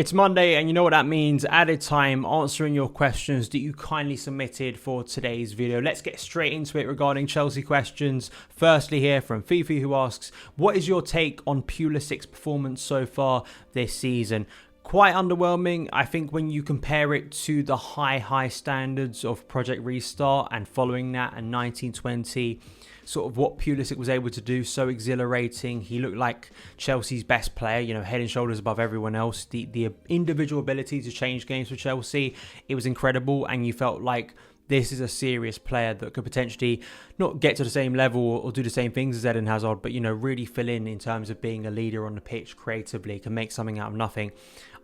It's Monday, and you know what that means. Added time answering your questions that you kindly submitted for today's video. Let's get straight into it regarding Chelsea questions. Firstly, here from Fifi, who asks, what is your take on Pulisic's performance so far this season? Quite underwhelming. I think when you compare it to the high standards of Project Restart and following that and 1920, sort of what Pulisic was able to do, so exhilarating. He looked like Chelsea's best player, you know, head and shoulders above everyone else. The individual ability to change games for Chelsea, it was incredible, and you felt like this is a serious player that could potentially not get to the same level or do the same things as Eden Hazard, but, you know, really fill in terms of being a leader on the pitch creatively, can make something out of nothing.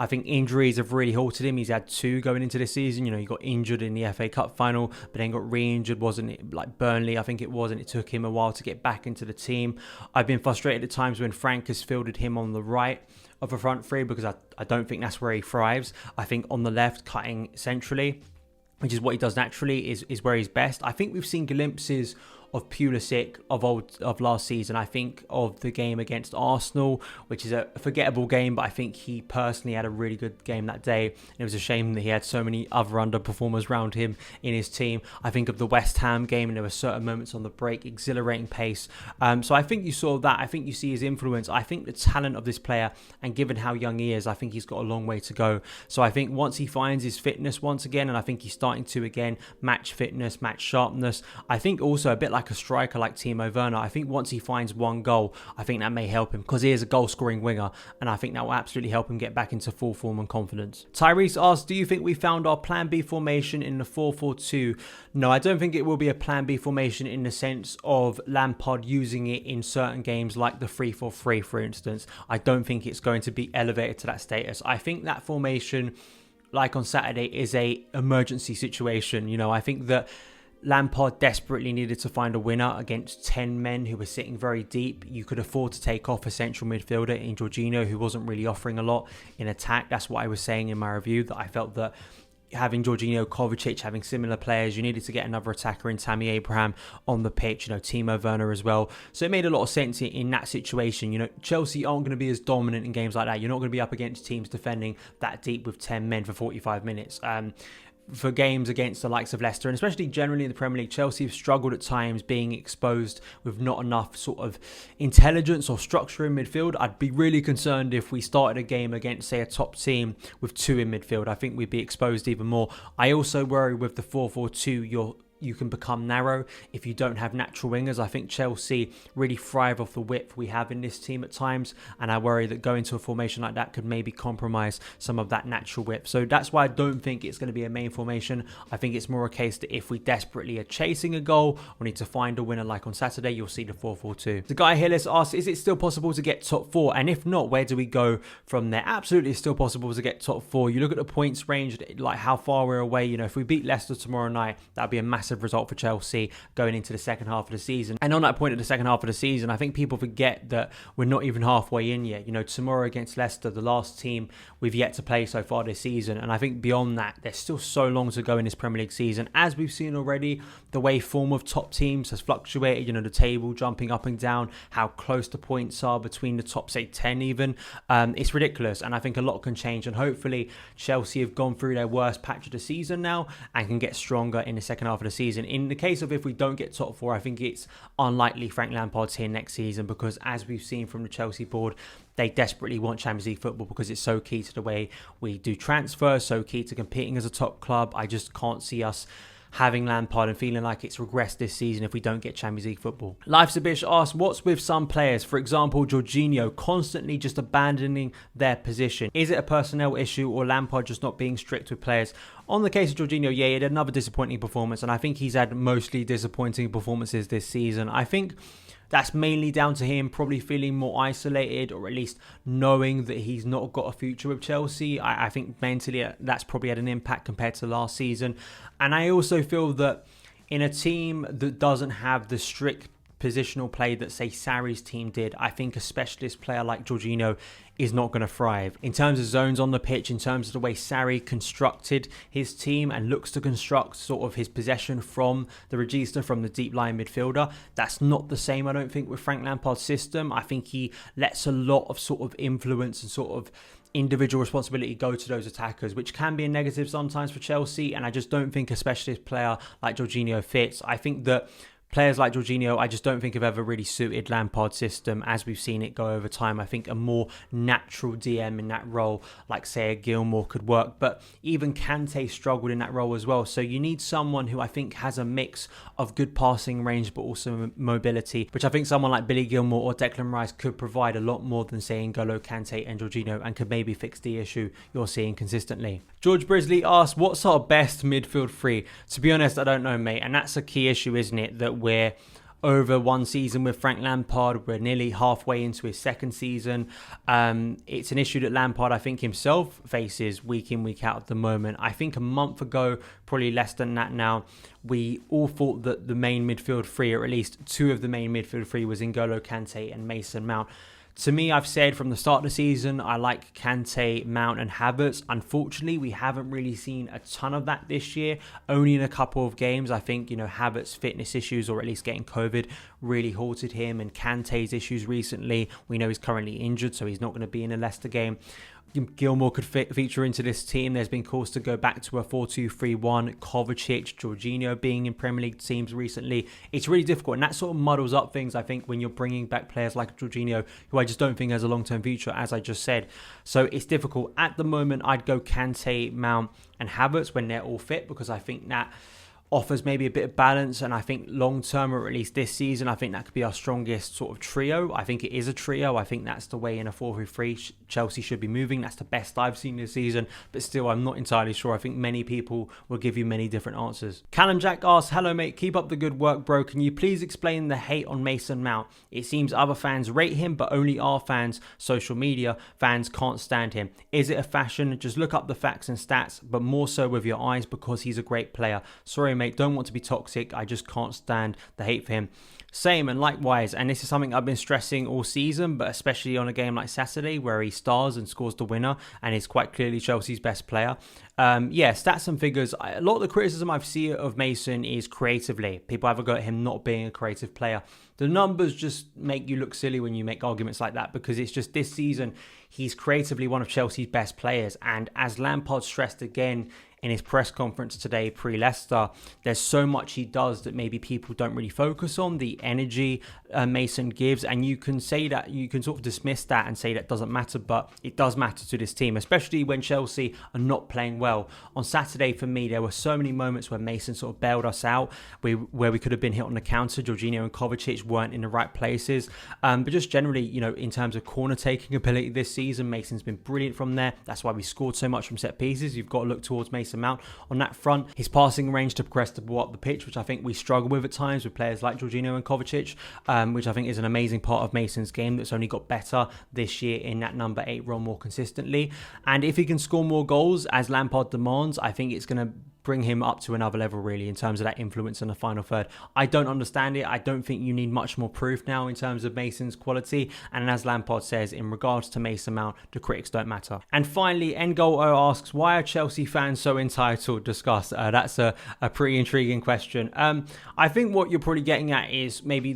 I think injuries have really halted him. He's had two going into this season. You know, he got injured in the FA Cup final, but then got re-injured, wasn't it? Like Burnley, I think it was, and it took him a while to get back into the team. I've been frustrated at times when Frank has fielded him on the right of a front three because I don't think that's where he thrives. I think on the left, cutting centrally, which is what he does naturally, is where he's best. I think we've seen glimpses of Pulisic of last season. I think of the game against Arsenal, which is a forgettable game, but I think he personally had a really good game that day. And it was a shame that he had so many other underperformers around him in his team. I think of the West Ham game, and there were certain moments on the break, exhilarating pace. So I think you saw that. I think you see his influence. I think the talent of this player, and given how young he is, I think he's got a long way to go. So I think once he finds his fitness once again, and I think he's starting to again match fitness, match sharpness. I think also a bit like a striker like Timo Werner. I think once he finds one goal, I think that may help him because he is a goal scoring winger, and I think that will absolutely help him get back into full form and confidence. Tyrese asks, do you think we found our plan B formation in the 4-4-2? No, I don't think it will be a plan B formation in the sense of Lampard using it in certain games like the 3-4-3, for instance. I don't think it's going to be elevated to that status. I think that formation, like on Saturday, is a emergency situation. You know, I think that Lampard desperately needed to find a winner against 10 men who were sitting very deep. You could afford to take off a central midfielder in Jorginho, who wasn't really offering a lot in attack. That's what I was saying in my review, that I felt that having Jorginho, Kovacic, having similar players, you needed to get another attacker in Tammy Abraham on the pitch, you know, Timo Werner as well. So it made a lot of sense in that situation. You know, Chelsea aren't going to be as dominant in games like that. You're not going to be up against teams defending that deep with 10 men for 45 minutes. For games against the likes of Leicester, and especially generally in the Premier League, Chelsea have struggled at times being exposed with not enough sort of intelligence or structure in midfield. I'd be really concerned if we started a game against, say, a top team with two in midfield. I think we'd be exposed even more. I also worry with the 4-4-2, you can become narrow if you don't have natural wingers. I think Chelsea really thrive off the width we have in this team at times, and I worry that going to a formation like that could maybe compromise some of that natural width. So that's why I don't think it's going to be a main formation. I think it's more a case that if we desperately are chasing a goal or need to find a winner like on Saturday, you'll see the 4-4-2. The guy Hillis asks, is it still possible to get top four? And if not, where do we go from there? Absolutely, it's still possible to get top four. You look at the points range, like how far we're away. You know, if we beat Leicester tomorrow night, that'd be a massive result for Chelsea going into the second half of the season. And on that point of the second half of the season, I think people forget that we're not even halfway in yet. You know, tomorrow against Leicester, the last team we've yet to play so far this season. And I think beyond that, there's still so long to go in this Premier League season. As we've seen already, the way form of top teams has fluctuated, you know, the table jumping up and down, how close the points are between the top, say, 10 even. It's ridiculous. And I think a lot can change. And hopefully Chelsea have gone through their worst patch of the season now and can get stronger in the second half of the season. In the case of if we don't get top four, I think it's unlikely Frank Lampard's here next season, because as we've seen from the Chelsea board, they desperately want Champions League football because it's so key to the way we do transfers, so key to competing as a top club. I just can't see us having Lampard and feeling like it's regressed this season if we don't get Champions League football. Life's a Bitch asks, what's with some players, for example Jorginho, constantly just abandoning their position? Is it a personnel issue or Lampard just not being strict with players? On the case of Jorginho, yeah, he had another disappointing performance, and I think he's had mostly disappointing performances this season. I think that's mainly down to him probably feeling more isolated, or at least knowing that he's not got a future with Chelsea. I think mentally that's probably had an impact compared to last season. And I also feel that in a team that doesn't have the strict positional play that, say, Sarri's team did, I think a specialist player like Jorginho is not going to thrive. In terms of zones on the pitch, in terms of the way Sarri constructed his team and looks to construct sort of his possession from the regista, from the deep line midfielder, that's not the same, I don't think, with Frank Lampard's system. I think he lets a lot of sort of influence and sort of individual responsibility go to those attackers, which can be a negative sometimes for Chelsea, and I just don't think a specialist player like Jorginho fits. I think that players like Jorginho, I just don't think have ever really suited Lampard's system as we've seen it go over time. I think a more natural DM in that role, like say a Gilmour, could work. But even Kante struggled in that role as well. So you need someone who I think has a mix of good passing range but also mobility, which I think someone like Billy Gilmour or Declan Rice could provide a lot more than say N'Golo Kante and Jorginho, and could maybe fix the issue you're seeing consistently. George Brisley asks, what's our best midfield three? To be honest, I don't know, mate. And that's a key issue, isn't it? That we're over one season with Frank Lampard. We're nearly halfway into his second season. It's an issue that Lampard, I think, himself faces week in, week out at the moment. I think a month ago, probably less than that now, we all thought that the main midfield three, or at least two of the main midfield three, was N'Golo Kante and Mason Mount. To me, I've said from the start of the season, I like Kante, Mount and Havertz. Unfortunately, we haven't really seen a ton of that this year, only in a couple of games. I think, Havertz's fitness issues, or at least getting COVID, really halted him, and Kante's issues recently. We know he's currently injured, so he's not going to be in a Leicester game. Gilmour could feature into this team. There's been calls to go back to a 4-2-3-1. Kovacic, Jorginho being in Premier League teams recently. It's really difficult, and that sort of muddles up things, I think, when you're bringing back players like Jorginho, who I just don't think has a long-term future, as I just said. So it's difficult. At the moment, I'd go Kante, Mount and Havertz when they're all fit, because I think that offers maybe a bit of balance, and I think long term, or at least this season, I think that could be our strongest sort of trio. I think it is a trio. I think that's the way in a 4-3-3 Chelsea should be moving. That's the best I've seen this season, but still I'm not entirely sure. I think many people will give you many different answers. Callum Jack asks, hello mate, keep up the good work bro, can you please explain the hate on Mason Mount? It seems other fans rate him, but only our fans, social media fans, can't stand him. Is it a fashion? Just look up the facts and stats, but more so with your eyes, because he's a great player. Sorry mate, don't want to be toxic, I just can't stand the hate for him. Same, and likewise, and this is something I've been stressing all season, but especially on a game like Saturday where he stars and scores the winner and is quite clearly Chelsea's best player. Stats and figures. A lot of the criticism I've seen of Mason is creatively. People have a go at him not being a creative player. The numbers just make you look silly when you make arguments like that, because it's just this season he's creatively one of Chelsea's best players, and as Lampard stressed again in his press conference today pre-Leicester, there's so much he does that maybe people don't really focus on, the energy Mason gives, and you can say that, you can sort of dismiss that and say that doesn't matter, but it does matter to this team, especially when Chelsea are not playing well. On Saturday, for me, there were so many moments where Mason sort of bailed us out, where we could have been hit on the counter. Jorginho and Kovacic weren't in the right places, but just generally, in terms of corner taking ability this season, Mason's been brilliant from there. That's why we scored so much from set pieces. You've got to look towards Mason Mount on that front. His passing range to progress the ball up the pitch, which I think we struggle with at times with players like Jorginho and Kovacic, which I think is an amazing part of Mason's game that's only got better this year in that number 8 role more consistently. And if he can score more goals as Lampard demands, I think it's going to bring him up to another level, really, in terms of that influence in the final third. I don't understand it. I don't think you need much more proof now in terms of Mason's quality. And as Lampard says, in regards to Mason Mount, the critics don't matter. And finally, Ngolo asks, why are Chelsea fans so entitled? Discuss. That's a pretty intriguing question. I think what you're probably getting at is maybe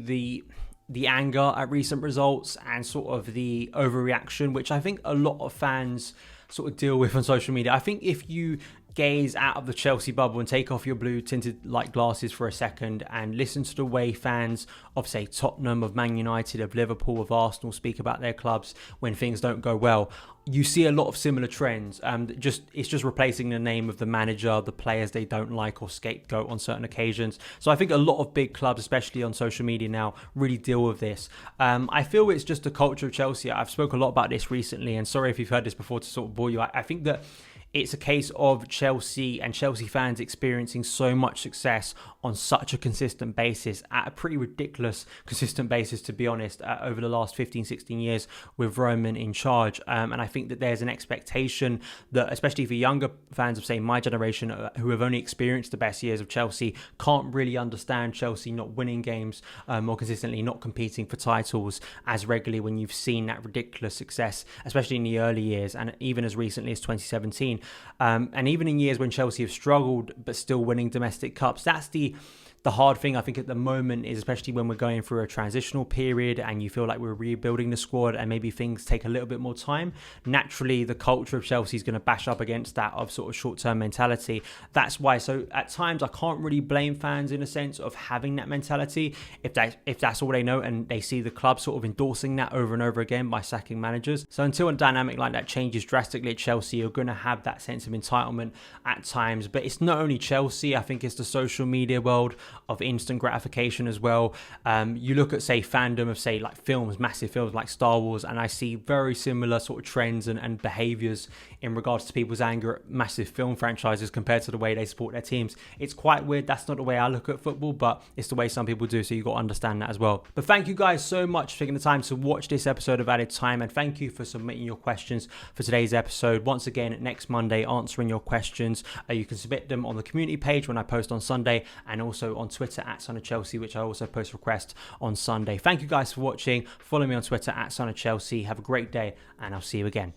the anger at recent results and sort of the overreaction, which I think a lot of fans sort of deal with on social media. I think if you gaze out of the Chelsea bubble and take off your blue tinted light glasses for a second and listen to the way fans of, say, Tottenham, of Man United, of Liverpool, of Arsenal speak about their clubs when things don't go well, you see a lot of similar trends. It's just replacing the name of the manager, the players they don't like, or scapegoat on certain occasions. So I think a lot of big clubs, especially on social media now, really deal with this. I feel it's just a culture of Chelsea. I've spoken a lot about this recently, and sorry if you've heard this before to sort of bore you. I think that it's a case of Chelsea and Chelsea fans experiencing so much success on such a consistent basis, at a pretty ridiculous consistent basis, to be honest, over the last 15, 16 years with Roman in charge. And I think that there's an expectation that, especially for younger fans of, say, my generation, who have only experienced the best years of Chelsea, can't really understand Chelsea not winning games more consistently, not competing for titles as regularly when you've seen that ridiculous success, especially in the early years and even as recently as 2017. And even in years when Chelsea have struggled but still winning domestic cups. That's the hard thing, I think, at the moment, is especially when we're going through a transitional period and you feel like we're rebuilding the squad and maybe things take a little bit more time. Naturally, the culture of Chelsea is going to bash up against that of sort of short-term mentality. That's why. So at times, I can't really blame fans in a sense of having that mentality if that's all they know and they see the club sort of endorsing that over and over again by sacking managers. So until a dynamic like that changes drastically at Chelsea, you're going to have that sense of entitlement at times. But it's not only Chelsea. I think it's the social media world of instant gratification as well. You look at, say, fandom of, say, like films, massive films like Star Wars, and I see very similar sort of trends and behaviors in regards to people's anger at massive film franchises compared to the way they support their teams. It's quite weird. That's not the way I look at football, but it's the way some people do, so you've got to understand that as well. But thank you guys so much for taking the time to watch this episode of Added Time, and thank you for submitting your questions for today's episode. Once again, next Monday, answering your questions. You can submit them on the community page when I post on Sunday, and also on Twitter at SonOfChelsea, which I also post requests on Sunday. Thank you guys for watching. Follow me on Twitter at SonOfChelsea. Have a great day, and I'll see you again.